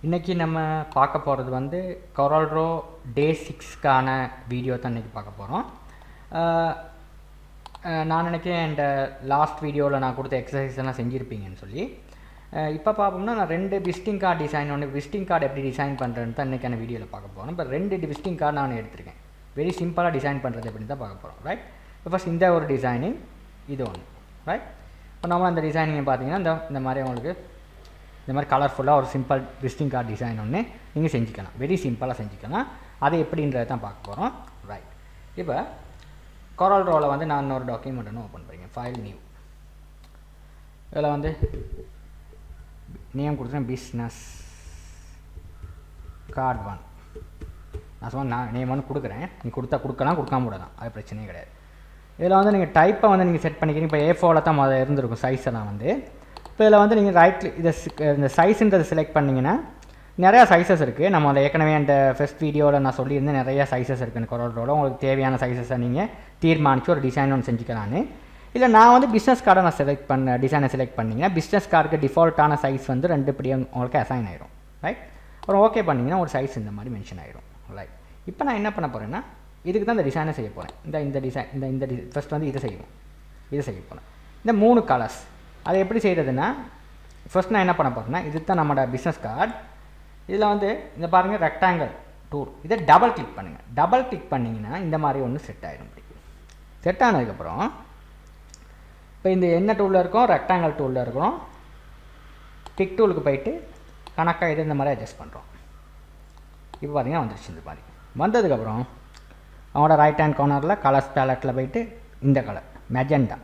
இன்றைக்கி நம்ம பார்க்க போகிறது வந்து கொரல்ட்ரோ டே 6க்கான வீடியோ தான் இன்றைக்கி பார்க்க போகிறோம். நான் நினைக்கிறேன் இந்த லாஸ்ட் வீடியோவில் நான் கொடுத்த எக்ஸசைஸ் எல்லாம் செஞ்சுருப்பீங்கன்னு சொல்லி. இப்போ பார்ப்போம்னா நான் 2 visiting card design visiting card எப்படி டிசைன் பண்ணுறேன்னு தான் இன்றைக்கான வீடியோவில் பார்க்க போகிறோம். இப்போ 2 விசிட்டிங் கார்டு நான் எடுத்திருக்கேன். வெரி சிம்பிளாக டிசைன் பண்ணுறது எப்படின்னு தான் பார்க்க போகிறோம். ரைட், இப்போ ஃபஸ்ட் இந்த ஒரு டிசைனிங், இது ஒன்று. ரைட், இப்போ நம்ம அந்த டிசைனிங்கை பார்த்தீங்கன்னா இந்த மாதிரி உங்களுக்கு இந்த மாதிரி கலர்ஃபுல்லாக ஒரு சிம்பிள் விசிட்டிங் கார்டு டிசைன் ஒன்று நீங்கள் செஞ்சுக்கலாம். வெரி சிம்பிளாக செஞ்சுக்கலாம். அது எப்படின்றத தான் பார்க்க போகிறோம். ரைட், இப்போ கொரல்ட்ரோவில் வந்து நான் இன்னொரு டாக்குமெண்ட் ஒன்று ஓப்பன் பண்ணிக்கிறேன். File new. இதில் வந்து நேம் கொடுத்துருக்கேன் பிஸ்னஸ் கார்டு 1. நான் சொன்ன நான் நேம் ஒன்று கொடுக்குறேன். நீங்கள் கொடுக்கலாம், கொடுக்காம விடலாம், அது பிரச்சனையே கிடையாது. இதில் வந்து நீங்கள் டைப்பை வந்து நீங்கள் செட் பண்ணிக்கிறீங்க. இப்போ A4 தான் முதல்ல இருந்திருக்கும் சைஸ் எல்லாம் வந்து. இப்போ இதில் வந்து நீங்கள் இந்த சைஸுன்றதை செலக்ட் பண்ணிங்கன்னா நிறையா சைஸஸ் இருக்குது. நம்ம அதை ஏற்கனவே அந்த ஃபஸ்ட் வீடியோவில் நான் சொல்லியிருந்தேன், நிறையா சைஸஸ் இருக்குது கொரல்ட்ரோவில். உங்களுக்கு தேவையான சைஸஸை நீங்கள் தீர்மானித்து ஒரு டிசைன் ஒன்று செஞ்சுக்கலான்னு. இல்லை நான் வந்து பிஸ்னஸ் கார்டை நான் டிசைனை செலக்ட் பண்ணிங்கன்னா பிஸ்னஸ் கார்டுக்கு டிஃபால்ட்டான சைஸ் வந்து 2 இப்படி உங்களுக்கு அசைன் ஆயிரும். ரைட், அப்புறம் ஓகே பண்ணிங்கன்னா ஒரு சைஸ் இந்த மாதிரி மென்ஷன் ஆயிரும். ரைட், இப்போ நான் என்ன பண்ண போகிறேன்னா இதுக்கு தான் இந்த டிசைனை செய்ய போகிறேன். இந்த டிசைன் இந்த ஃபஸ்ட் வந்து இதை செய்ய போகிறேன். இந்த 3 கலர்ஸ் அதை எப்படி செய்கிறதுனா ஃபஸ்ட் நான் என்ன பண்ண போகிறேன்னா இது தான் நம்மளோட பிஸ்னஸ் கார்டு. இதில் வந்து இந்த பாருங்கள் ரெக்டாங்கிள் டூல், இதை டபுள் கிளிக் பண்ணுங்கள். டபுள் கிளிக் பண்ணிங்கன்னா இந்த மாதிரி ஒன்று செட் ஆகிடும். இப்படி செட் ஆனதுக்கப்புறம் இப்போ இந்த என்ன டூலில் இருக்கும், ரெக்டாங்கிள் டூலில் இருக்கிறோம். டிக் டூலுக்கு போயிட்டு கணக்காக இது இந்த மாதிரி அட்ஜஸ்ட் பண்ணுறோம். இப்போ பார்த்தீங்கன்னா வந்துருச்சு. இந்த மாதிரி வந்ததுக்கப்புறம் அவனோட ரைட் ஹேண்ட் கார்னரில் கலர்ஸ் பேலட்டில் போயிட்டு இந்த கலர் மெஜெண்டா,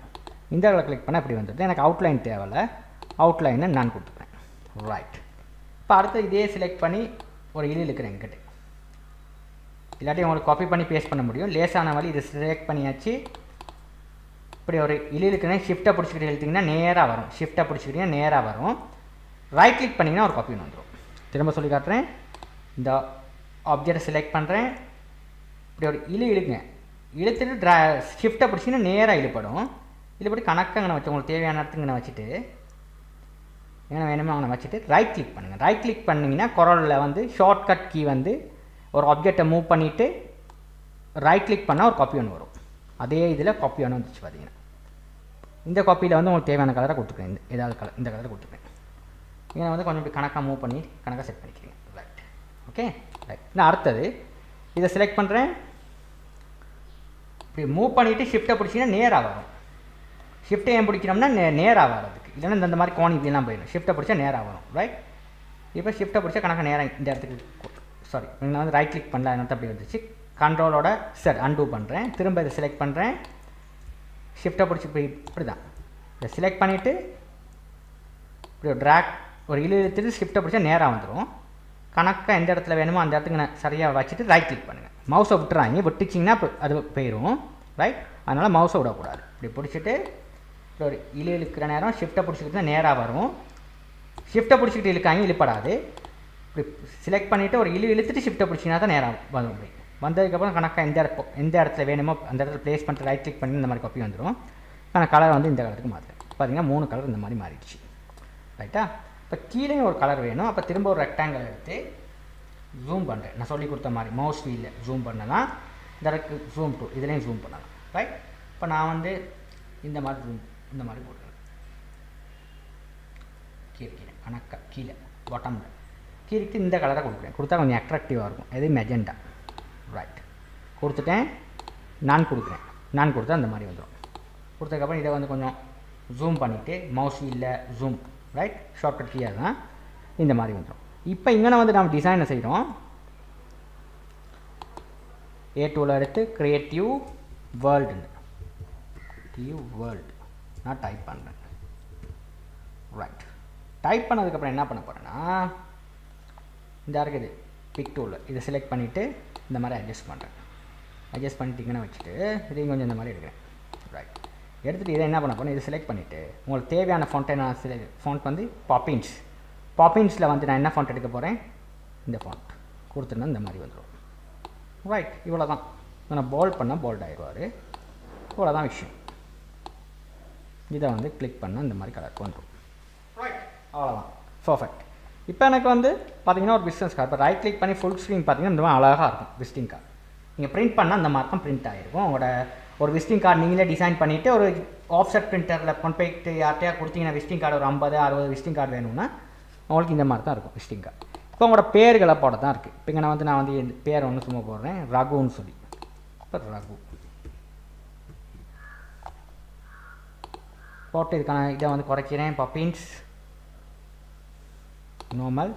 இந்த கலர் கிளிக் பண்ணால் இப்படி வந்துடுது. எனக்கு அவுட்லைன் தேவையில்லை, அவுட்லைனை நான் கொடுத்துப்பேன். ரைட், இப்போ அடுத்து இதே செலக்ட் பண்ணி ஒரு இழுக்கிறேன் என்கிட்ட. இல்லாட்டி உங்களுக்கு காப்பி பண்ணி பேஸ்ட் பண்ண முடியும். லேசான வழி இதை செலக்ட் பண்ணியாச்சு. இப்படி ஒரு இழுக்கிறேன். ஷிஃப்ட்டை பிடிச்சிக்கிட்டு இழுத்திங்கன்னா நேராக வரும். ஷிஃப்ட்டை பிடிச்சிக்கிட்டிங்கன்னா நேராக வரும். ரைட் கிளிக் பண்ணிங்கன்னா ஒரு காப்பி வந்துடும். திரும்ப சொல்லி காட்டுறேன். இந்த ஆப்ஜெக்டை செலக்ட் பண்ணுறேன். இப்படி ஒரு இழுங்க. இழுத்துட்டு ஷிஃப்ட்டை பிடிச்சிங்கன்னா நேராக இழுப்படும். இதுபடி கணக்கங்கனை வச்சு உங்களுக்கு தேவையான இடத்துக்கு வச்சுட்டு என்ன வேணுமோ அங்கே வச்சுட்டு ரைட் கிளிக் பண்ணுங்கள். ரைட் கிளிக் பண்ணிங்கன்னா கொரலில் வந்து ஷார்ட்கட் கீ வந்து ஒரு ஆப்ஜெக்டை மூவ் பண்ணிவிட்டு ரைட் கிளிக் பண்ணால் ஒரு காப்பி ஒன்று வரும். அதே இதில் காப்பி ஒன்று வந்துச்சு பார்த்தீங்கன்னா. இந்த காப்பியில் வந்து உங்களுக்கு தேவையான கலரை கொடுத்துருக்கேன். ஏதாவது கலர் இந்த கலரை கொடுத்துருக்கேன். இங்கே வந்து கொஞ்சம் இப்படி கணக்காக மூவ் பண்ணி கணக்காக செட் பண்ணிக்கிறீங்க. Right, okay. ரைட், நான் அடுத்தது இதை செலக்ட் பண்ணுறேன். இப்படி மூவ் பண்ணிவிட்டு ஷிஃப்ட்டை பிடிச்சிங்கன்னா நேராக வரும். ஷிஃப்ட்டை ஏன் பிடிக்கிறோம்னா நேராக வரதுக்கு, இல்லைன்னா இந்த மாதிரி கோணி இதெல்லாம் போயிடும். ஷிஃப்ட்டை பிடிச்சா நேராக வரும். ரைட், இப்போ ஷிஃப்ட்டை பிடிச்சா கணக்காக நேராக இந்த இடத்துக்கு சாரி நான் வந்து ரைட் கிளிக் பண்ணல, அதனால அப்படி வந்துச்சு. கண்ட்ரோலோட அன்டூ பண்ணுறேன். திரும்ப இதை செலக்ட் பண்ணுறேன். ஷிஃப்ட்டை பிடிச்சி இப்படி தான் இதை செலக்ட் பண்ணிவிட்டு இப்படி ஒரு ட்ராக் ஒரு இழுத்துட்டு ஷிஃப்ட்டை பிடிச்சா நேராக வந்துடும். கணக்காக எந்த இடத்துல வேணுமோ அந்த இடத்துக்கு நான் சரியாக வச்சுட்டு ரைட் கிளிக் பண்ணுங்கள். மவுஸை விட்டுறாங்க, விட்டுச்சிங்கன்னா அது போயிடும். ரைட், அதனால் மவுஸை விடக்கூடாது. இப்படி பிடிச்சிட்டு ஒரு இழுக்கிற நேரம் ஷிஃப்ட்டை பிடிச்சிக்கிட்டு தான் நேராக வரும். ஷிஃப்ட்டை பிடிச்சிக்கிட்டு இழுக்காங்க, இழுப்படாது. இப்படி செலக்ட் பண்ணிவிட்டு ஒரு இழுத்துட்டு ஷிஃப்ட்டை பிடிச்சிங்கன்னா தான் நேராக வரும். அப்படி வந்ததுக்கப்புறம் கணக்காக எந்த இடத்துல வேணுமோ அந்த இடத்துல ப்ளேஸ் பண்ணிட்டு ரைட் கிளிக் பண்ணி இந்த மாதிரி காப்பி வந்துடும். ஆனால் கலர் வந்து இந்த கலருக்கு மாற்றுறேன். பார்த்தீங்கன்னா 3 கலர் இந்த மாதிரி மாறிடுச்சு. ரைட்டா, இப்போ கீழே ஒரு கலர் வேணும். அப்போ திரும்ப ஒரு ரெக்டாங்கிள் எடுத்து ஜூம் பண்ணுறேன். நான் சொல்லி கொடுத்த மாதிரி மவுஸ் வீலில் ஜூம் பண்ணலாம். இதற்கு ஜூம் டூ இதுலேயும் ஜூம் பண்ணலாம். ரைட், இப்போ நான் வந்து இந்த மாதிரி ஜூம் இந்த மாதிரி போடுறேன். கீழே கணக்காக கீழே பாட்டமில் கீழே இந்த கலரை கொடுக்குறேன். கொடுத்தா கொஞ்சம் அட்ராக்டிவாக இருக்கும். இது மெஜெண்டா. ரைட், கொடுத்துட்டேன். நான் கொடுக்குறேன். நான் கொடுத்தா அந்த மாதிரி வந்துடும். கொடுத்ததுக்கப்புறம் இதை வந்து கொஞ்சம் ஜூம் பண்ணிவிட்டு மவுஸ் வீலில் ஜூம். ரைட், ஷார்ட்கட் கீயாக தான் இந்த மாதிரி வந்துடும். இப்போ இங்கே வந்து நம்ம டிசைனை செய்கிறோம். A2 எடுத்து கிரியேட்டிவ் வேர்ல்டு நான் டைப் பண்ணுறேன். ரைட், டைப் பண்ணதுக்கப்புறம் என்ன பண்ண போகிறேன்னா இந்த இருக்குது பிக் டூலில் இதை செலக்ட் பண்ணிவிட்டு இந்த மாதிரி அட்ஜஸ்ட் பண்ணுறேன். அட்ஜஸ்ட் பண்ணிட்டீங்கன்னா வச்சுட்டு இதையும் கொஞ்சம் இந்த மாதிரி எடுக்கிறேன். ரைட், எடுத்துகிட்டு இதை என்ன பண்ண போகிறேன், இதை செலக்ட் பண்ணிவிட்டு உங்களுக்கு தேவையான ஃபாண்ட்டை நான் ஃபாண்ட் வந்து பாப்பின்ஸில் வந்து நான் என்ன ஃபாண்ட் எடுக்க போகிறேன், இந்த ஃபாண்ட் கொடுத்துருந்தா இந்த மாதிரி வந்துடும். ரைட், இவ்வளோ தான். நான் போல்ட் பண்ணால் போல்ட் ஆகிடுவார். இவ்வளோ தான் விஷயம். இதை வந்து கிளிக் பண்ணால் இந்த மாதிரி கலர் வந்துடும். ரைட், அவ்வளோதான். பர்ஃபெக்ட். இப்போ எனக்கு வந்து பார்த்தீங்கன்னா ஒரு பிஸ்னஸ் கார்டு இப்போ ரைட் கிளிக் பண்ணி ஃபுல் ஸ்க்ரீன் பார்த்தீங்கன்னா இந்த மாதிரி அழகாக இருக்கும் விசிட்டிங் கார்டு. நீங்கள் பிரிண்ட் பண்ணால் அந்த மாதிரி தான் பிரிண்ட் ஆகிருக்கும். உங்களோட ஒரு விசிட்டிங் கார்டு நீங்களே டிசைன் பண்ணிவிட்டு ஒரு ஆஃப்செட் பிரிண்டரில் கொண்டு போயிட்டு யார்ட்டையா கொடுத்தீங்கன்னா விசிட்டிங் கார்டு ஒரு 50-60 விசிட்டிங் கார்டு வேணும்னா உங்களுக்கு இந்த மாதிரி தான் இருக்கும் விசிட்டிங் கார்டு. இப்போ உங்களோட பேர்களை போட தான் இருக்குது. இப்போ இங்கே நான் வந்து என் பேர் ஒன்று சும்மா போடுறேன், ரகுன்னு சொல்லி. இப்போ ரகு போட்டு இதுக்கான இதை வந்து குறைக்கிறேன். பப்பின்ஸ் நார்மல்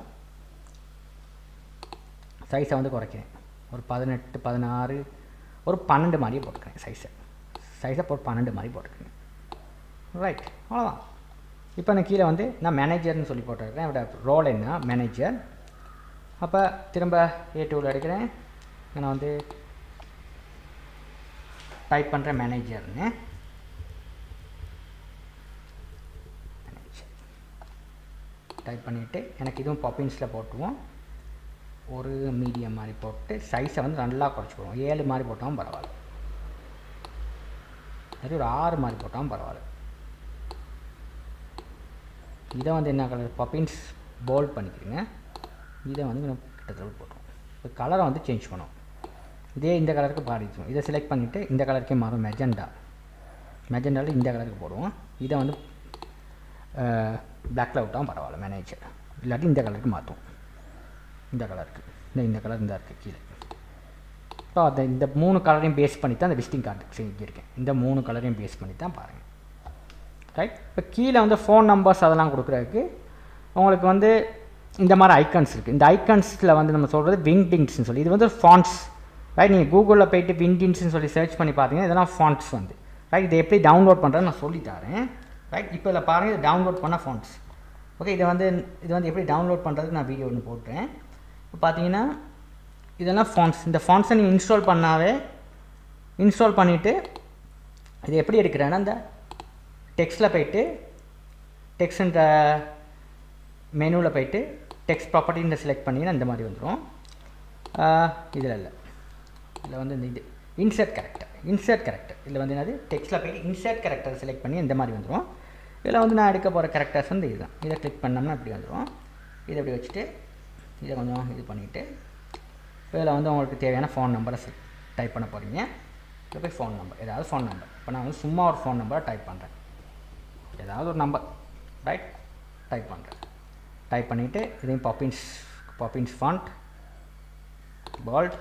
சைஸை வந்து குறைக்கிறேன். ஒரு 18, 16, ஒரு 12 மாதிரியே போட்டுக்கிறேன். சைஸை போட்டு 12 மாதிரி போட்டுக்கிறேன். ரைட், அவ்வளோதான். இப்போ நான் கீழே வந்து நான் மேனேஜர்னு சொல்லி போட்டிருக்கேன். என்னோட ரோல் என்ன மேனேஜர். அப்போ திரும்ப A2 எடுக்கிறேன். நான் வந்து டைப் பண்ணுறேன் மேனேஜர்னு. டைப் பண்ணிவிட்டு எனக்கு இதுவும் பாப்பின்ஸில் போட்டுவோம். ஒரு மீடியம் மாதிரி போட்டு சைஸை வந்து நல்லா குறைச்சிக்குவோம். 7 மாதிரி போட்டாலும் பரவாயில்ல, அது ஒரு 6 மாதிரி போட்டாலும் பரவாயில்ல. இதை வந்து என்ன கலர் பப்பின்ஸ் போல்ட் பண்ணிக்கிறேங்க. இதை வந்து கிட்டத்தட்ட போட்டுருவோம். இப்போ கலரை வந்து சேஞ்ச் பண்ணுவோம். இதே இந்த கலருக்கு பாடிச்சோம். இதை செலக்ட் பண்ணிவிட்டு இந்த கலருக்கே மாறும். மெஜெண்டாவில் இந்த கலருக்கு போடுவோம். இதை வந்து பிளாக்கில் விட்டாலும் பரவாயில்ல மேனேஜர். இல்லாட்டி இந்த கலருக்கு மாற்றுவோம். இந்த கலருக்கு இந்த கலர் இந்த இருக்குது கீழே. இப்போ இந்த 3 கலரையும் பேஸ் பண்ணி தான் அந்த விசிட்டிங் கார்டு செஞ்சுருக்கேன். இந்த 3 கலரையும் பேஸ் பண்ணி தான் பாருங்கள். ரைட், இப்போ கீழே வந்து ஃபோன் நம்பர்ஸ் அதெல்லாம் கொடுக்குறதுக்கு உங்களுக்கு வந்து இந்த மாதிரி ஐக்கன்ஸ் இருக்குது. இந்த ஐக்கன்ஸில் வந்து நம்ம சொல்கிறது விங்டிங்ஸ்னு சொல்லி, இது வந்து ஃபாண்ட்ஸ். ரைட், நீங்கள் கூகுளில் போய்ட்டு விங்டிங்ஸ்னு சொல்லி சர்ச் பண்ணி பார்த்தீங்கன்னா இதெல்லாம் ஃபாண்ட்ஸ் வந்து. ரைட், இதை எப்படி டவுன்லோட் பண்ணுறேன்னு நான் சொல்லித்தரேன். ரைட், இப்போ இதில் பாருங்கள், இதை டவுன்லோட் பண்ண ஃபாண்ட்ஸ். ஓகே, இது வந்து எப்படி டவுன்லோட் பண்ணுறதுக்கு நான் வீடியோ ஒன்று போட்டுறேன். இப்போ பார்த்தீங்கன்னா இதெல்லாம் ஃபாண்ட்ஸ். இந்த ஃபாண்ட்ஸை நீங்கள் இன்ஸ்டால் பண்ணிவிட்டு இது எப்படி எடுக்கிறேன்னா இந்த டெக்ஸ்ட்டில் போய்ட்டு டெக்ஸ்ட்ன்ற மெனுவில் போய்ட்டு டெக்ஸ்ட் ப்ராப்பர்ட்டின்னு செலக்ட் பண்ணிங்கன்னா இந்த மாதிரி வந்துடும். இதில் வந்து இந்த இது இன்சர்ட் கேரக்டர் இதில் வந்து என்னது டெக்ஸ்ட்டில் போய்ட்டு இன்சர்ட் கேரக்டர் செலக்ட் பண்ணி இந்த மாதிரி வந்துடும். இதில் வந்து நான் எடுக்க போகிற கேரக்டர்ஸ் வந்து இதுதான். இதை கிளிக் பண்ணோம்னா இப்படி வந்துடும். இதை இப்படி வச்சுட்டு இதை கொஞ்சம் இது பண்ணிவிட்டு இதில் வந்து உங்களுக்கு தேவையான ஃபோன் நம்பரை டைப் பண்ண போகிறீங்க. இதில் போய் ஃபோன் நம்பர், ஏதாவது ஃபோன் நம்பர். இப்போ நான் வந்து சும்மா ஒரு ஃபோன் நம்பரை டைப் பண்ணுறேன். ஏதாவது ஒரு நம்பர் ரைட் டைப் பண்ணுறேன். டைப் பண்ணிவிட்டு இதையும் பாப்பின்ஸ் ஃபாண்ட் போல்ட்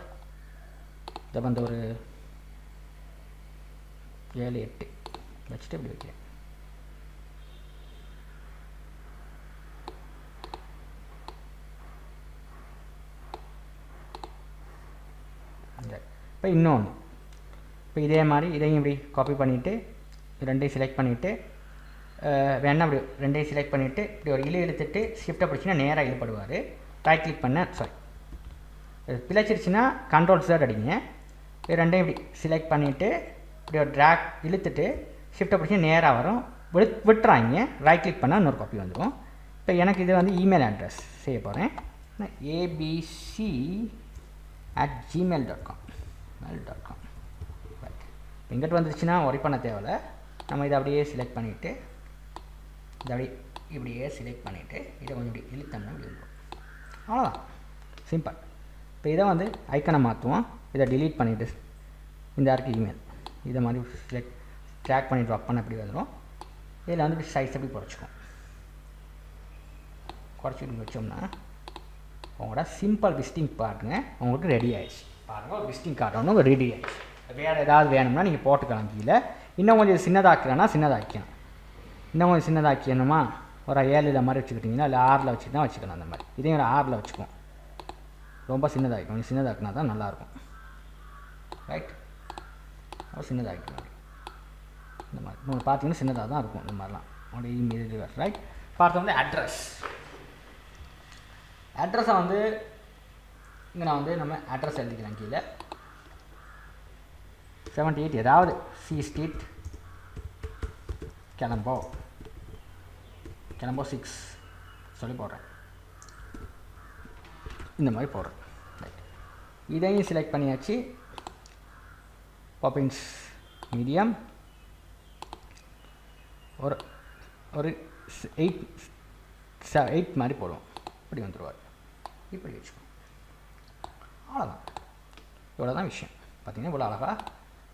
இதை வந்து ஒரு 7-8 வச்சுட்டு இப்படி வைக்கிறேன். இப்போ இன்னொன்று, இப்போ இதே மாதிரி இதையும் இப்படி காப்பி பண்ணிவிட்டு ரெண்டையும் செலக்ட் பண்ணிவிட்டு வேணா அப்படி ரெண்டையும் செலக்ட் பண்ணிவிட்டு இப்படி ஒரு இழுத்துட்டு ஷிஃப்ட்டை பிடிச்சின்னா நேராக இழுப்படுவார். ரைட் கிளிக் பண்ண பிழைச்சிருச்சுன்னா Ctrl+Z அடிங்க. இது ரெண்டையும் இப்படி செலக்ட் பண்ணிவிட்டு இப்படி ஒரு ட்ராக் இழுத்துட்டு ஷிஃப்ட்டை பிடிச்சி நேராக வரும். விட்டுறாங்க. ரைட் கிளிக் பண்ணால் இன்னொரு காப்பி வந்துடும். இப்போ எனக்கு இது வந்து இமெயில் அட்ரஸ் செய்ய போகிறேன். abc@gmail.com right. இங்கிட்ட வந்துருச்சுன்னா ஒரி பண்ண தேவையில்ல. நம்ம இதை அப்படியே செலக்ட் பண்ணிவிட்டு இதை அப்படியே இப்படியே செலக்ட் பண்ணிவிட்டு இதை கொஞ்சம் இப்படி இழுத்தோம்னா இப்படி வந்துடும். அவ்வளோதான், சிம்பிள். இப்போ இதை வந்து ஐக்கனை மாற்றுவோம். இதை டிலீட் பண்ணிவிட்டு இந்த யாருக்கு இமெயில் இதை மாதிரி ட்ராக் பண்ணி ட்ராப் பண்ண அப்படி வந்துடும். இதில் வந்து சைஸ் அப்படி குறைச்சி வச்சோம்னா உங்களோட சிம்பிள் விசிட்டிங் கார்டுங்க உங்களுக்கு ரெடி ஆகிடுச்சு. பாருங்கள், ஒரு விசிட்டிங் கார்டு ஒன்று ரெடி ஆகிடுச்சு. வேறு ஏதாவது வேணும்னா நீங்கள் போட்டுக்கலாம். கீழே இன்னும் கொஞ்சம் சின்னதாக்குறேன்னா சின்னதாக்கிக்கணும். இன்னும் கொஞ்சம் சின்னதாக்கணுமா ஒரு 7 மாதிரி வச்சுக்கிட்டிங்கன்னா இல்லை 6 வச்சுட்டு தான் வச்சுக்கலாம். அந்த மாதிரி இதையும் ஒரு 6 வச்சுக்குவோம். ரொம்ப சின்னதாகிக்கும். கொஞ்சம் சின்னதாக்குனா தான் நல்லாயிருக்கும். ரைட், ரொம்ப சின்னதாகிக்கணும். இந்த மாதிரி உங்களுக்கு பார்த்தீங்கன்னா சின்னதாக தான் இருக்கும். இந்த மாதிரிலாம் உங்களுடைய இமெயில் ரைட். பார்த்து வந்து அட்ரஸை வந்து இங்கே நான் வந்து நம்ம அட்ரஸ் எழுதிக்கிறேன். கீழே 78 ஏதாவது சி ஸ்ட்ரீட் கிளம்போ 6 சொல்லி போடுறேன். இந்த மாதிரி போடுறேன். ரைட், இதையும் செலக்ட் பண்ணியாச்சு. பாப்பின்ஸ் மீடியம் ஒரு 8 மாதிரி போடுவோம். இப்படி வந்துடுவார். இப்படி வச்சுக்கணும். அவ்வளோதான். இவ்வளோ தான் விஷயம். பார்த்தீங்கன்னா இவ்வளோ அழகாக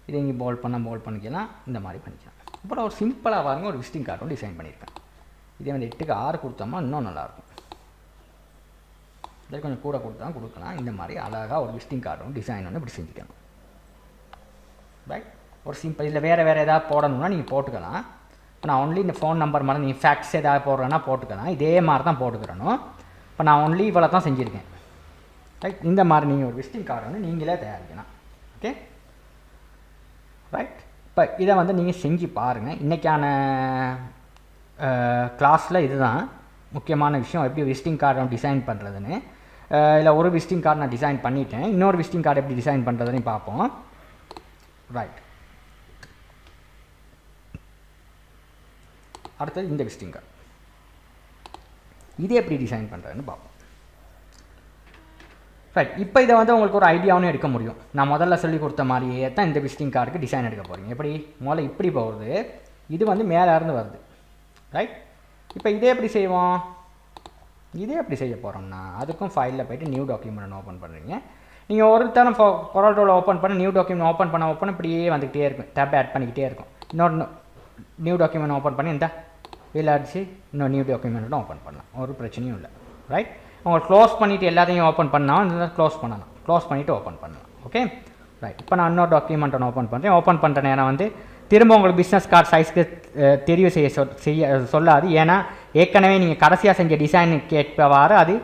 இதை இங்கே போல்ட் பண்ணிக்கலாம். இந்த மாதிரி பண்ணிக்கலாம். இப்போ ஒரு சிம்பிளாக பாருங்க ஒரு விசிட்டிங் கார்டும் டிசைன் பண்ணியிருக்கேன். இதே வந்து 8க்கு 6 கொடுத்தோம்னா இன்னும் நல்லாயிருக்கும். இதில் கொஞ்சம் கூட கொடுக்கலாம். இந்த மாதிரி அழகாக ஒரு விசிட்டிங் கார்டும் டிசைன் ஒன்று இப்படி செஞ்சுக்கணும். ரைட். ஒரு சிம்பிள் இதில் வேறு ஏதாவது போடணும்னா நீங்கள் போட்டுக்கலாம். இப்போ நான் ஒன்லி இந்த ஃபோன் நம்பர் மாதிரி நீங்கள் ஃபேக்ஸ் ஏதாவது போடுறேன்னா போட்டுக்கலாம். இதே மாதிரி தான் போட்டுக்கிறணும். இப்போ நான் ஒன்லி இவ்வளோ தான் செஞ்சுருக்கேன். ரைட். இந்த மாதிரி நீங்கள் ஒரு விசிட்டிங் கார்டு வந்து நீங்களே தயாரிக்கலாம். Okay right. இப்போ இதை வந்து நீங்கள் செஞ்சு பாருங்கள். இன்றைக்கான கிளாஸில் இதுதான் முக்கியமான விஷயம், எப்படி விசிட்டிங் கார்டு டிசைன் பண்ணுறதுன்னு. இல்லை ஒரு விசிட்டிங் கார்டு நான் டிசைன் பண்ணிட்டேன். இன்னொரு விசிட்டிங் கார்டு எப்படி டிசைன் பண்ணுறதுன்னு பார்ப்போம். ரைட். அடுத்தது இந்த விசிட்டிங் கார்டு இது எப்படி டிசைன் பண்ணுறதுன்னு பார்ப்போம். ரைட். இப்போ இதை வந்து உங்களுக்கு ஒரு ஐடியாவும் எடுக்க முடியும். நான் முதல்ல சொல்லி கொடுத்த மாதிரியே தான் இந்த விசிட்டிங் கார்டுக்கு டிசைன் எடுக்க போகிறீங்க. எப்படி முதல்ல இப்படி போகுது, இது வந்து மேலே இருந்து வருது. ரைட். இப்போ இதே எப்படி செய்வோம், இதே எப்படி செய்ய போகிறோம்னா அதுக்கும் ஃபைலில் போய்ட்டு நியூ டாக்குமெண்ட் ஓப்பன் பண்ணுறீங்க. நீங்கள் ஒரு தரம் கொரோட்டோவில் ஓப்பன் பண்ணி நியூ டாக்குமெண்ட் ஓப்பன் பண்ண இப்படியே வந்துக்கிட்டே இருக்கும். டேப் ஆட் பண்ணிக்கிட்டே இருக்கும். இன்னொரு நியூ டாக்குமெண்ட் ஓப்பன் பண்ணி இந்த வீல் அடிச்சு இன்னொரு நியூ டாக்குமெண்ட்டும் ஓப்பன் பண்ணலாம். ஒரு பிரச்சனையும் இல்லை. ரைட். உங்களுக்கு க்ளோஸ் பண்ணிவிட்டு எல்லாத்தையும் ஓப்பன் பண்ணால் இந்த க்ளோஸ் பண்ணலாம். க்ளோஸ் பண்ணிவிட்டு ஓப்பன் பண்ணலாம். Okay right. இப்போ நான் இன்னொரு டாக்குமெண்ட் ஒன்று ஓப்பன் பண்ணுறேன். ஓப்பன் பண்ணுற நேரம் வந்து திரும்ப உங்களுக்கு பிஸ்னஸ் கார்டு சைஸ்க்கு தெரிவு செய்ய சொல்லாது. ஏன்னா ஏற்கனவே நீங்கள் கடைசியாக செஞ்ச டிசைனுக்கு ஏற்பவாறு அது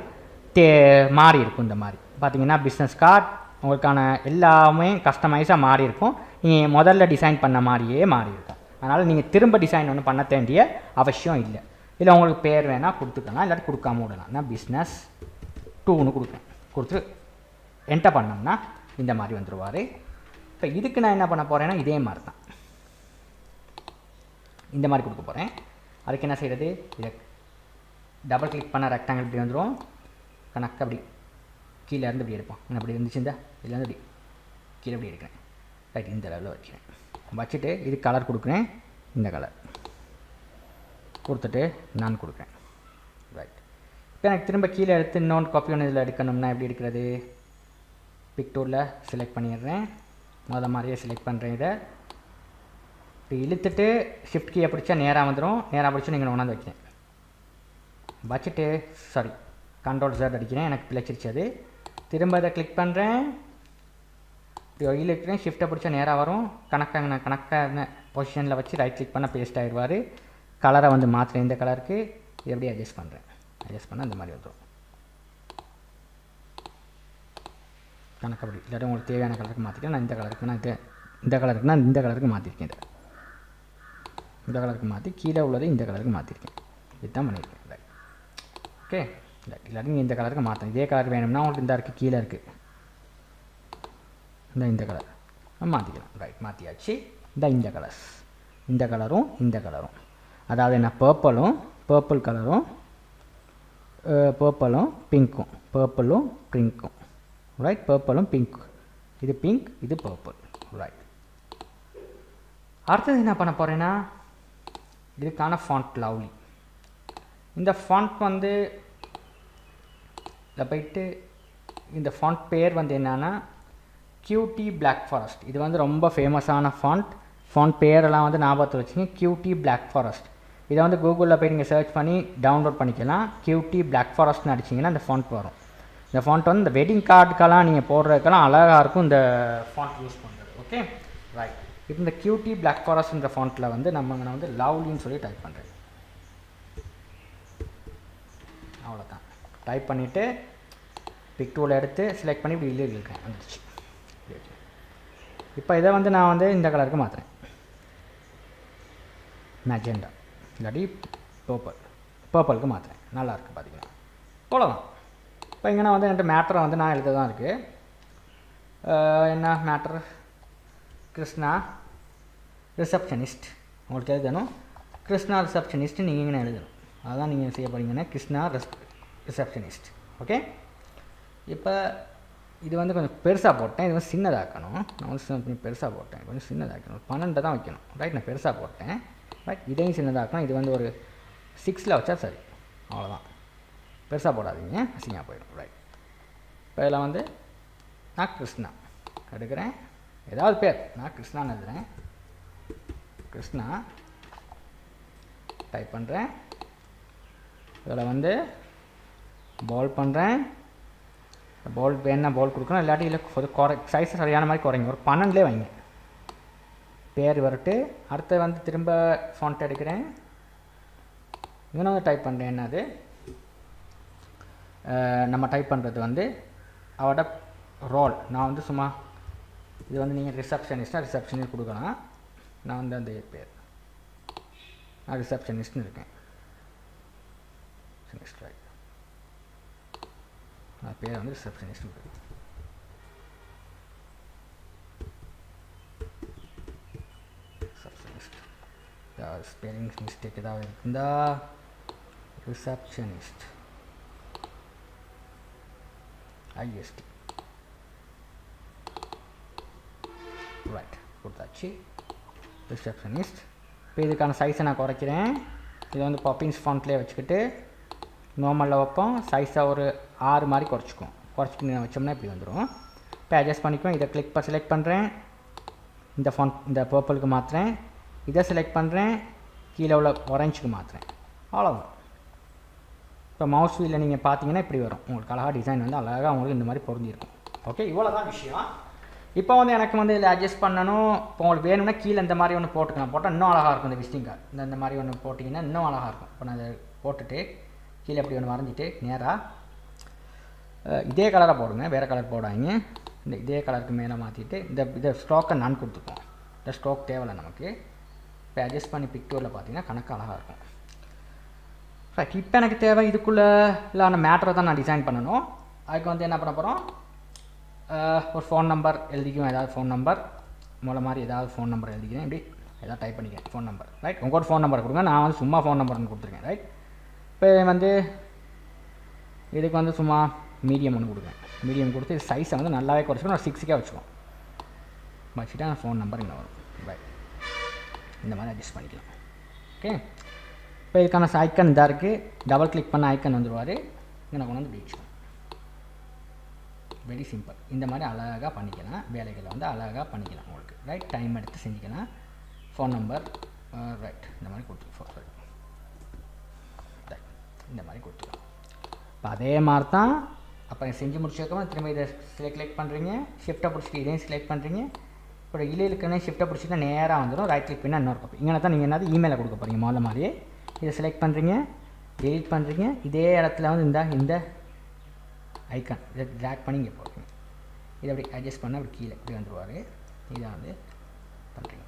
மாறி இருக்கும். இந்த மாதிரி பார்த்தீங்கன்னா பிஸ்னஸ் கார்டு உங்களுக்கான எல்லாமே கஸ்டமைஸாக மாறி இருக்கும். நீங்கள் முதல்ல டிசைன் பண்ண மாதிரியே மாறி இருக்கும். அதனால் நீங்கள் திரும்ப டிசைன் ஒன்று பண்ண வேண்டிய அவசியம் இல்லை. இல்லை உங்களுக்கு பேர் வேணால் கொடுத்துக்கலாம், இல்லாட்டி கொடுக்காம விடலாம். நான் பிஸ்னஸ் 2ன்னு கொடுத்து என்டர் பண்ணோம்னா இந்த மாதிரி வந்துடுவார். இப்போ இதுக்கு நான் என்ன பண்ண போகிறேன்னா இதே மாதிரி தான் இந்த மாதிரி கொடுக்க போகிறேன். அதுக்கு என்ன செய்கிறது, இதை டபுள் கிளிக் பண்ண ரெக்டாங்கிள் இப்படி வந்துடும். கணக்கு அப்படி கீழே இருந்து இப்படி எடுப்போம். அப்படி இருந்துச்சு இந்த இதுலேருந்து இப்படி கீழே இப்படி எடுக்கிறேன். ரைட். இந்த லெவலில் வைக்கிறேன். வச்சுட்டு இது கலர் கொடுக்குறேன். இந்த கலர் கொடுத்துட்டு நான் கொடுக்குறேன். ரைட். இப்போ எனக்கு திரும்ப கீழே எடுத்து இன்னொன்று காப்பி ஒன்று இதில் எடுக்கணும்னா எப்படி எடுக்கிறது, பிக் டூலில் செலக்ட் பண்ணிடுறேன். முதல்ல மாதிரியே செலக்ட் பண்ணுறேன். இதை இப்போ இழுத்துட்டு ஷிஃப்ட் கீயை பிடிச்சா நேராக வந்துடும். நேராக பிடிச்சி நீங்கள் ஒன்றாந்து வைக்கிறேன். வச்சுட்டு கண்ட்ரோல் Z அடிக்கிறேன். எனக்கு பிழைச்சிருச்சு அது. திரும்ப இதை கிளிக் பண்ணுறேன். இப்படி இழுக்கிறேன். ஷிஃப்ட்டை பிடிச்சா நேராக வரும். கணக்கான பொசிஷனில் வச்சு ரைட் கிளிக் பண்ண பேஸ்ட் ஆகிடுவார். கலரை வந்து மாற்றுறேன். இந்த கலருக்கு இது எப்படி அட்ஜஸ்ட் பண்ணுறேன். அட்ஜஸ்ட் பண்ணால் இந்த மாதிரி வந்துடும். கணக்கு அப்படி இல்லாட்டி உங்களுக்கு தேவையான கலருக்கு மாற்றிக்கிறேன். நான் இந்த கலருக்கு இந்த கலருக்கு மாற்றிருக்கேன். இந்த கலருக்கு மாற்றி கீழே உள்ளதை இந்த கலருக்கு மாற்றிருக்கேன். இதுதான் பண்ணியிருக்கேன். ரைட். ஓகே. இல்லாட்டி நீங்கள் இந்த கலருக்கு மாற்றணும். இதே கலர் வேணும்னா உங்களுக்கு இந்த இருக்குது கீழே இருக்குது இந்த கலர் மாற்றிக்கலாம். ரைட். மாற்றியாச்சு. இந்த கலர்ஸ் இந்த கலரும் அதாவது என்ன பர்பிள் கலரும் பர்பிளும் பிங்க்கும். ரைட். பர்பிளும் பிங்க். இது பிங்க், இது பர்பிள். ரைட். அடுத்தது என்ன பண்ண போகிறேன்னா இதுக்கான ஃபாண்ட் லவ்லி. இந்த ஃபாண்ட் வந்து இதில் போயிட்டு இந்த ஃபாண்ட் பேர் வந்து என்னன்னா QT Black Forest. இது வந்து ரொம்ப ஃபேமஸான ஃபாண்ட் பேரெல்லாம் வந்து ஞாபகத்தில் வச்சுங்க. QT Black Forest. இதை வந்து கூகுளில் போய் நீங்கள் சர்ச் பண்ணி டவுன்லோட் பண்ணிக்கலாம். QT Black Forestன்னு அடிச்சிங்கன்னா இந்த ஃபாண்ட் வரும். இந்த ஃபாண்ட் வந்து இந்த வெட்டிங் கார்டுக்கெல்லாம் நீங்கள் போடுறதுக்கெல்லாம் அழகாக இருக்கும் இந்த ஃபாண்ட் யூஸ் பண்ணுறது. Okay right. இப்போ இந்த QT Black Forestன்ற ஃபாண்ட்டில் வந்து நான் வந்து லவ்லின்னு சொல்லி டைப் பண்ணுறேன். அவ்வளோதான். டைப் பண்ணிவிட்டு பிக் டூல் எடுத்து செலக்ட் பண்ணி இப்படி இழுக்கிறேன். வந்துடுச்சு. இப்போ இதை வந்து நான் வந்து இந்த கலருக்கு மாற்றுறேன். மேஜெண்டா இல்லாட்டி பர்பிளுக்கு மாற்றுறேன். நல்லாயிருக்கு பார்த்தீங்கன்னா. அவ்வளோதான். இப்போ இங்கே வந்து என்கிட்ட மேட்டரை வந்து நான் எழுத தான் இருக்குது. என்ன மேட்டர், கிருஷ்ணா ரிசப்ஷனிஸ்ட் உங்களுக்கு எழுதணும். கிருஷ்ணா ரிசப்ஷனிஸ்ட் நீங்கள் இங்கே எழுதணும். அதுதான் நீங்கள் செய்ய போகிறீங்கன்னா கிருஷ்ணா ரிசப்ஷனிஸ்ட். ஓகே. இப்போ இது வந்து கொஞ்சம் பெருசாக போட்டேன். இது வந்து சின்னதாக்கணும். நான் வந்து கொஞ்சம் பெருசாக போட்டேன். கொஞ்சம் சின்னதாக்கணும். 12 தான் வைக்கணும். ரைட். நான் பெருசாக போட்டேன். ரைட். இதையும் சின்னதாக்கணும். இது வந்து ஒரு 6ல் வச்சா சரி. அவ்வளோதான். பெருசாக போடாதீங்க, அசிங்கமாக போயிடும். ரைட். இப்போ இதில் வந்து நான் கிருஷ்ணா எடுக்கிறேன், ஏதாவது பேர், நான் கிருஷ்ணான்னு எழுதுகிறேன், கிருஷ்ணா டைப் பண்ணுறேன். இதில் வந்து பால் பண்ணுறேன், பால் வேணா பால் கொடுக்கணும், இல்லாட்டி இல்லை சைஸை சரியான மாதிரி குறைங்க, ஒரு 12 வைங்க, பேர் வரட்டு. அடுத்து வந்து திரும்ப ஃபாண்ட் எடுக்கிறேன், இன்னும் வந்து டைப் பண்ணுறேன். என்னது நம்ம டைப் பண்ணுறது வந்து அவட ரோல். நான் வந்து சும்மா இது வந்து நீங்கள் ரிசப்ஷனிஸ்ட் கொடுக்கலாம். நான் வந்து அந்த பேர் நான் ரிசப்ஷனிஸ்ட்னு இருக்கேன். ரைட், நான் பேர் வந்து ரிசப்ஷனிஸ்ட் இருக்கு. ரிசப்ஷனிஸ்ட் ஸ்பெல்லிங் மிஸ்டேக் ஏதாவது இருக்குந்தா ரிசப்ஷனிஸ்ட் IST. ரைட், கொடுத்தாச்சு ரிசப்ஷனிஸ்ட். இப்போ இதுக்கான சைஸை நான் குறைக்கிறேன். இதை வந்து பாப்பின்ஸ் ஃபாண்ட்லேயே வச்சுக்கிட்டு நார்மலில் வைப்போம். சைஸை ஒரு 6 மாதிரி குறைச்சிட்டு வச்சோம்னா இப்படி வந்துடும். இப்போ அட்ஜஸ்ட் பண்ணிக்குவோம். இதை செலக்ட் பண்ணுறேன், இந்த ஃபாண்ட் இந்த பர்பிளுக்கு மாற்றுறேன், இதை செலக்ட் பண்ணுறேன், கீழே உள்ள ஆரஞ்சுக்கு மாற்றுறேன், அவ்வளோதான். இப்போ மவுஸ் வீலில் நீங்கள் பார்த்தீங்கன்னா இப்படி வரும். உங்களுக்கு அழகாக டிசைன் வந்து அழகாக உங்களுக்கு இந்த மாதிரி பொருந்திருக்கும். ஓகே, இவ்வளோ தான் விஷயம். இப்போ வந்து எனக்கு வந்து இதில் அட்ஜஸ்ட் பண்ணணும். இப்போ உங்களுக்கு வேணும்னா கீழே இந்த மாதிரி ஒன்று போட்டுக்கலாம், போட்டால் இன்னும் அழகாக இருக்கும். இந்த விசிட்டிங் கார்டு இந்த மாதிரி ஒன்று போட்டிங்கன்னா இன்னும் அழகாக இருக்கும். இப்போ நான் அதை போட்டுட்டு கீழே இப்படி ஒன்று வரைஞ்சிட்டு நேராக இதே கலராக போடுங்க, வேறு கலர் போடாங்க. இதே கலருக்கு மேலே மாற்றிட்டு இதை ஸ்ட்ரோக்கை நான் கொடுத்துப்போம். இந்த ஸ்ட்ரோக் தேவையில்லை நமக்கு. இப்போ அட்ஜஸ்ட் பண்ணி பிக்டோரில் பார்த்தீங்கன்னா கணக்கு அழகாக இருக்கும். ரைட், இப்போ எனக்கு தேவை இதுக்குள்ளே இல்லான மேட்டரை தான் நான் டிசைன் பண்ணணும். அதுக்கு வந்து என்ன பண்ண போகிறோம், ஒரு ஃபோன் நம்பர் எழுதிக்குவேன். ஏதாவது ஃபோன் நம்பர் மாதிரி ஏதாவது ஃபோன் நம்பர் எழுதிக்கிறேன். இப்படி ஏதாவது டைப் பண்ணிக்கிறேன் ஃபோன் நம்பர். ரைட், உங்களோட ஃபோன் நம்பர் கொடுங்க. நான் வந்து சும்மா ஃபோன் நம்பர்னு கொடுத்துருக்கேன். ரைட், இப்போ வந்து இதுக்கு வந்து சும்மா மீடியம் ஒன்று கொடுக்குறேன். மீடியம் கொடுத்து சைஸை வந்து நல்லாவே குறைச்சிக்கணும். 6க்கே வச்சுக்கோம். வச்சுட்டா ஃபோன் நம்பர் இங்கே வரும். ரைட், இந்த மாதிரி அட்ஜஸ்ட் பண்ணிக்கலாம். ஓகே, இப்போ இதுக்கான ஐக்கன் இதாக இருக்குது. டபுள் கிளிக் பண்ண ஐக்கன் வந்துடுவார். இங்கே நான் கொண்டு வந்து வச்சுக்கோங்க. Very simple. இந்த மாதிரி அழகாக பண்ணிக்கலாம். வேலைகளை வந்து அழகாக பண்ணிக்கலாம் உங்களுக்கு. ரைட், டைம் எடுத்து செஞ்சுக்கலாம். ஃபோன் நம்பர் ரைட் இந்த மாதிரி கொடுத்துருக்கோம். ரைட், இந்த மாதிரி கொடுத்துருக்கோம். இப்போ அதே மாதிரி தான் அப்போ செஞ்சு முடிச்சதுக்கப்புறம் திரும்ப இதை செலக்ட் பண்ணுறீங்க, ஷிஃப்ட்டை பிடிச்சிட்டு இதையும் செலக்ட் பண்ணுறீங்க. இப்போ இலையிலுக்குன்னு ஷிஃப்ட்டை பிடிச்சிட்டு நேராக வந்துடும். ரைட் கிளிக் பண்ணால் இன்னொரு காப்பி. இங்கே தான் நீங்கள் என்னது இமெயிலை கொடுக்க போகிறீங்க. முதல்ல மாதிரியே இதை செலக்ட் பண்ணுறீங்க, டெலிட் பண்ணுறீங்க. இதே இடத்துல வந்து இந்த ஐக்கான் இதை ட்ராக் பண்ணி இங்கே போடுறீங்க. இதை அப்படி அட்ஜஸ்ட் பண்ண அப்படி கீழே இப்படி வந்துடுவார். இதை வந்து பண்ணுறீங்க.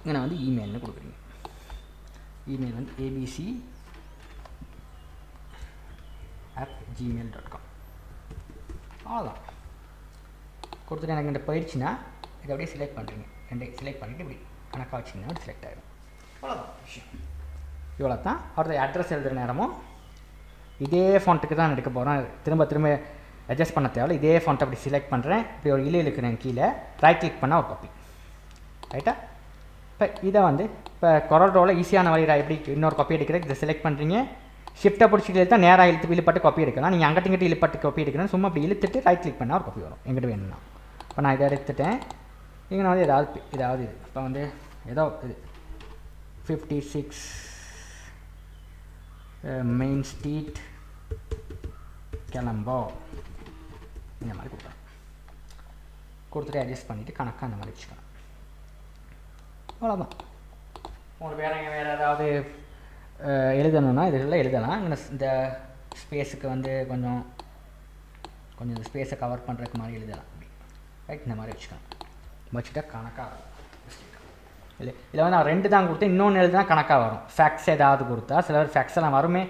இங்கே நான் வந்து இமெயில்னு கொடுக்குறீங்க. இமெயில் வந்து abc@gmail.com. அவ்வளோதான். கொடுத்துட்டு எனக்கு இந்த போயிடுச்சுன்னா இதை அப்படியே செலக்ட் பண்ணுறீங்க. செலக்ட் பண்ணிவிட்டு இப்படி கணக்காக வச்சிங்கன்னா அப்படி செலக்ட் ஆகிடும். அவ்வளோதான் விஷயம். இவ்வளோ தான். அடுத்த அட்ரஸ் எழுதுகிற நேரமும் இதே ஃபாண்ட்டுக்கு தான் எடுக்க போகிறோம். திரும்ப அட்ஜஸ்ட் பண்ண தேவை. இதே ஃபாண்ட் அப்படி செலக்ட் பண்ணுறேன். இப்படி ஒரு இழுக்கிறேன் கீழே, ரைட் கிளிக் பண்ணால் ஒரு காப்பி. ரைட்டா? இப்போ இதை வந்து இப்போ கொரோடோவில் ஈஸியான வழியில் எப்படி இன்னொரு காப்பி எடுக்கிறேன். இதை செலக்ட் பண்ணுறீங்க, ஷிஃப்ட்டை பிடிச்சிட்டு எடுத்தால் நேராக இழுப்பட்டு காப்பி எடுக்கலாம். நீங்கள் அங்கிட்ட இழுப்பட்டு காப்பி எடுக்கிறேன். சும்மா அப்படி இழுத்துட்டு ரைட் கிளிக் பண்ணால் ஒரு காப்பி வரும் எங்கிட்ட வேணும்னா. இப்போ நான் இதை எடுத்துட்டேன். இங்கே நான் வந்து ஏதாவது இது இப்போ வந்து ஏதோ இது 56 மெயின் ஸ்ட்ரீட் கிளம்போ இந்த மாதிரி கொடுத்துட்டு அட்ஜஸ்ட் பண்ணிவிட்டு கணக்காக அந்த மாதிரி வச்சுக்கலாம். அவ்வளோதான். உங்களுக்கு வேறு ஏதாவது எழுதணுன்னா இதெல்லாம் எழுதலாம். இந்த ஸ்பேஸுக்கு வந்து கொஞ்சம் இந்த ஸ்பேஸை கவர் பண்ணுறதுக்கு மாதிரி எழுதலாம். அப்படி ரைட், இந்த மாதிரி வச்சுக்கலாம். வச்சுட்டா கணக்காக இதில் வந்து நான் 2 தான் கொடுத்தேன். இன்னொன்று எழுதுனா கணக்காக வரும். ஃபேக்ட்ஸ் ஏதாவது கொடுத்தா சில பேர் ஃபேக்ட்ஸ் எல்லாம் வருமே,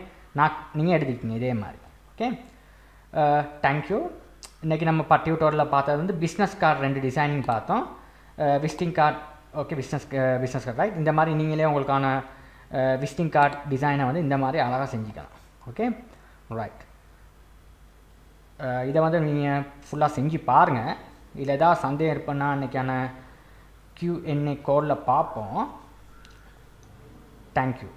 நீங்கள் எழுதிக்கிங்க இதே மாதிரி. Okay, thank you. இன்றைக்கி நம்ம டியூட்டோரியலில் பார்த்தது வந்து பிஸ்னஸ் கார்டு 2 டிசைனிங் பார்த்தோம். Visiting card, okay, business card right. இந்த மாதிரி நீங்களே உங்களுக்கான விசிட்டிங் கார்டு டிசைனை வந்து இந்த மாதிரி அழகாக செஞ்சுக்கலாம். Okay right. இதை வந்து நீங்கள் ஃபுல்லாக செஞ்சு பாருங்கள். இதில் ஏதாவது சந்தேகம் இருப்பேன்னா இன்றைக்கான Q&A கோடில் பார்ப்போம். தேங்க்யூ.